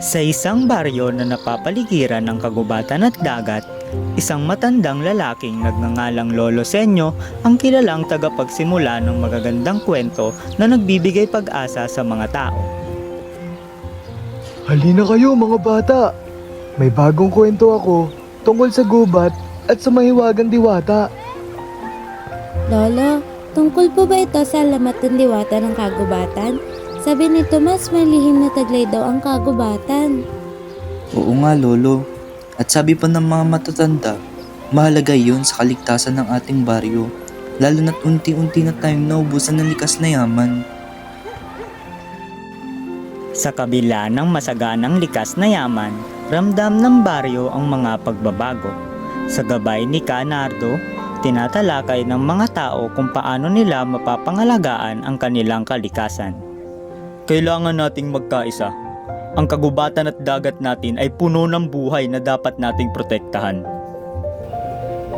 Sa isang baryo na napapaligiran ng kagubatan at dagat, isang matandang lalaking nagngangalang Lolo Senyo ang kilalang tagapagsimula ng magagandang kwento na nagbibigay pag-asa sa mga tao. Halina kayo mga bata! May bagong kwento ako tungkol sa gubat at sa mahiwagang diwata. Lolo, tungkol po ba ito sa alamat ng diwata ng kagubatan? Sabi ni Tomas, may lihim na taglay daw ang kagubatan. Oo nga, Lolo. At sabi pa ng mga matatanda, mahalaga yun sa kaligtasan ng ating baryo, lalo na't unti-unti na tayong naubusan ng likas na yaman. Sa kabila ng masaganang likas na yaman, ramdam ng baryo ang mga pagbabago. Sa gabay ni Canardo, tinatalakay ng mga tao kung paano nila mapapangalagaan ang kanilang kalikasan. Kailangan nating magkaisa. Ang kagubatan at dagat natin ay puno ng buhay na dapat nating protektahan.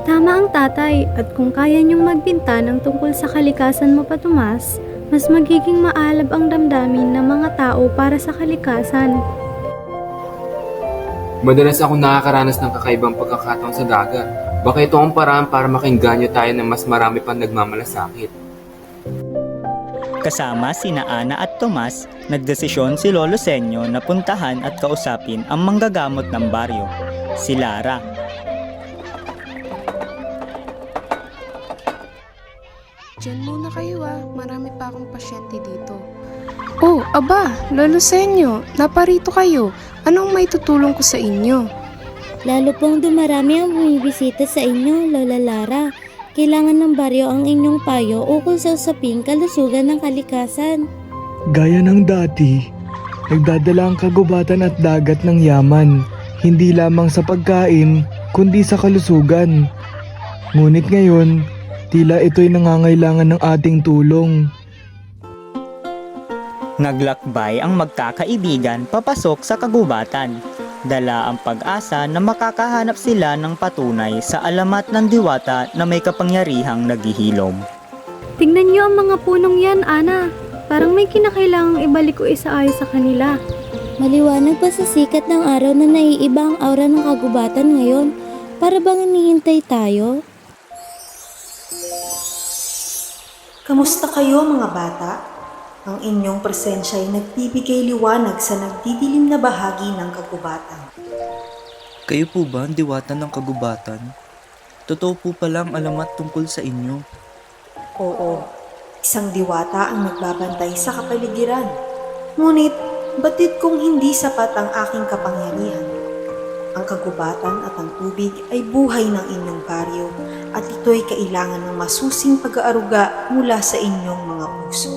Tama ang tatay, at kung kaya niyong magbinta ng tungkol sa kalikasan mo pa, Tomas, mas magiging maalab ang damdamin ng mga tao para sa kalikasan. Madalas akong nakakaranas ng kakaibang pagkakataon sa dagat. Baka ito ang paraan para makainganyo tayo ng mas marami pang nagmamalasakit. Kasama sina Ana at Tomas, nagdesisyon si Lolo Senyo na puntahan at kausapin ang manggagamot ng baryo, si Lara. Diyan muna kayo marami pa akong pasyente dito. Oh, aba, Lolo Senyo, naparito kayo. Anong may tutulong ko sa inyo? Lalo pong dumarami ang bumibisita sa inyo, Lola Lara. Kailangan ng baryo ang inyong payo ukol sa usaping kalusugan ng kalikasan. Gaya ng dati, nagdadala ang kagubatan at dagat ng yaman, hindi lamang sa pagkain, kundi sa kalusugan. Ngunit ngayon, tila ito'y nangangailangan ng ating tulong. Naglakbay ang magkakaibigan papasok sa kagubatan. Dala ang pag-asa na makakahanap sila ng patunay sa alamat ng diwata na may kapangyarihang naghihilom. Tingnan niyo ang mga punong yan, Ana. Parang may kinakailangang ibalik o isaayos sa kanila. Maliwanag pa sa sikat ng araw na naiiba ang aura ng kagubatan ngayon. Para bang hinihintay tayo? Kamusta kayo mga bata? Ang inyong presensya ay nagbibigay liwanag sa nagdidilim na bahagi ng kagubatan. Kayo po ba ang diwata ng kagubatan? Totoo po pala ang alamat tungkol sa inyo. Oo, isang diwata ang nagbabantay sa kapaligiran. Ngunit, batid kung hindi sapat ang aking kapangyarihan. Ang kagubatan at ang tubig ay buhay ng inyong baryo at ito'y kailangan ng masusing pag-aaruga mula sa inyong mga puso.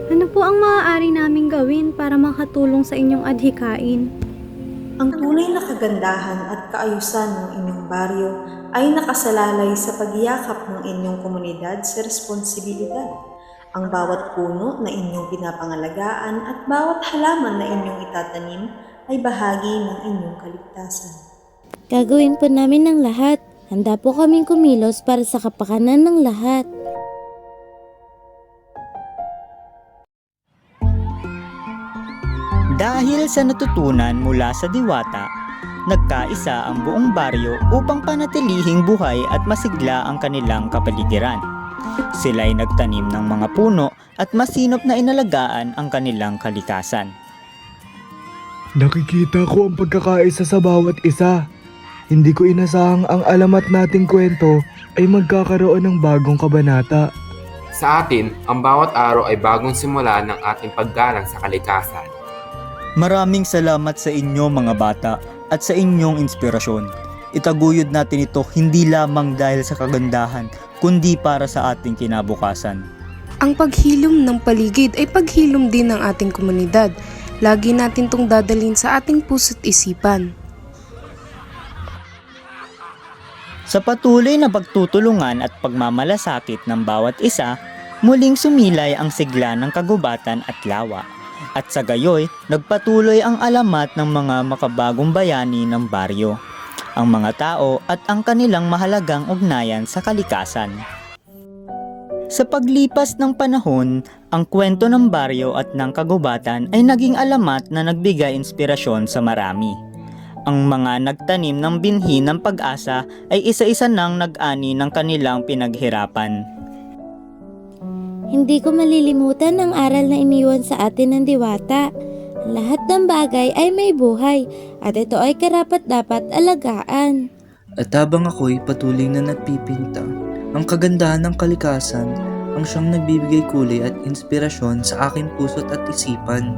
Ano po ang maaari naming gawin para makatulong sa inyong adhikain? Ang tunay na kagandahan at kaayusan ng inyong baryo ay nakasalalay sa pagyakap ng inyong komunidad sa responsibilidad. Ang bawat puno na inyong pinapangalagaan at bawat halaman na inyong itatanim ay bahagi ng inyong kaligtasan. Gagawin po namin ng lahat. Handa po kaming kumilos para sa kapakanan ng lahat. Dahil sa natutunan mula sa diwata, nagkaisa ang buong baryo upang panatilihing buhay at masigla ang kanilang kapaligiran. Sila'y nagtanim ng mga puno at masinop na inalagaan ang kanilang kalikasan. Nakikita ko ang pagkakaisa sa bawat isa. Hindi ko inasahang ang alamat nating kwento ay magkakaroon ng bagong kabanata. Sa atin, ang bawat araw ay bagong simula ng ating paggalang sa kalikasan. Maraming salamat sa inyo mga bata at sa inyong inspirasyon. Itaguyod natin ito hindi lamang dahil sa kagandahan, kundi para sa ating kinabukasan. Ang paghilom ng paligid ay paghilom din ng ating komunidad. Lagi natin itong dadalhin sa ating puso't isipan. Sa patuloy na pagtutulungan at pagmamalasakit ng bawat isa, muling sumilay ang sigla ng kagubatan at lawa. At sa gayoy, nagpatuloy ang alamat ng mga makabagong bayani ng baryo. ang mga tao at ang kanilang mahalagang ugnayan sa kalikasan. Sa paglipas ng panahon, ang kwento ng baryo at ng kagubatan ay naging alamat na nagbigay inspirasyon sa marami. Ang mga nagtanim ng binhi ng pag-asa ay isa-isa nang nag-ani ng kanilang pinaghirapan. Hindi ko malilimutan ang aral na iniwan sa atin ng Diwata. Lahat ng bagay ay may buhay at ito ay karapat-dapat alagaan. At habang ako'y patuloy na nagpipinta, ang kagandahan ng kalikasan ang siyang nagbibigay kulay at inspirasyon sa aking puso't at isipan.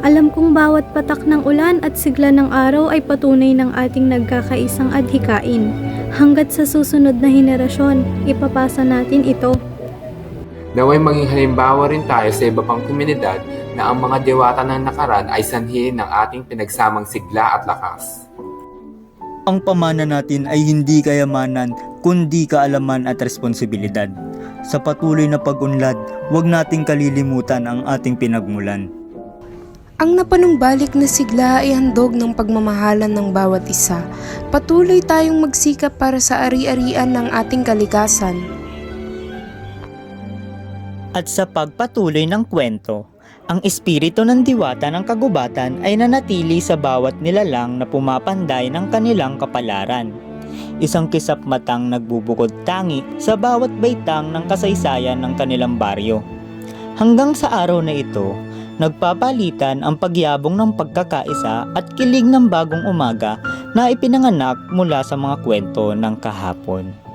Alam kong bawat patak ng ulan at sigla ng araw ay patunay ng ating nagkakaisang adhikain. Hanggat sa susunod na henerasyon, ipapasa natin ito. Naway maging halimbawa rin tayo sa iba pang komunidad na ang mga diwata ng nakaraan ay sanhi ng ating pinagsamang sigla at lakas. Ang pamana natin ay hindi kayamanan, kundi kaalaman at responsibilidad. Sa patuloy na pag-unlad, huwag nating kalilimutan ang ating pinagmulan. Ang napanumbalik na sigla ay handog ng pagmamahalan ng bawat isa. Patuloy tayong magsikap para sa ari-arian ng ating kalikasan. At sa pagpatuloy ng kwento, ang espiritu ng diwata ng kagubatan ay nanatili sa bawat nilalang na pumapanday ng kanilang kapalaran. Isang kisap-matang nagbubukod tangi sa bawat baitang ng kasaysayan ng kanilang baryo. Hanggang sa araw na ito, nagpapalitan ang pagyabong ng pagkakaisa at kilig ng bagong umaga na ipinanganak mula sa mga kwento ng kahapon.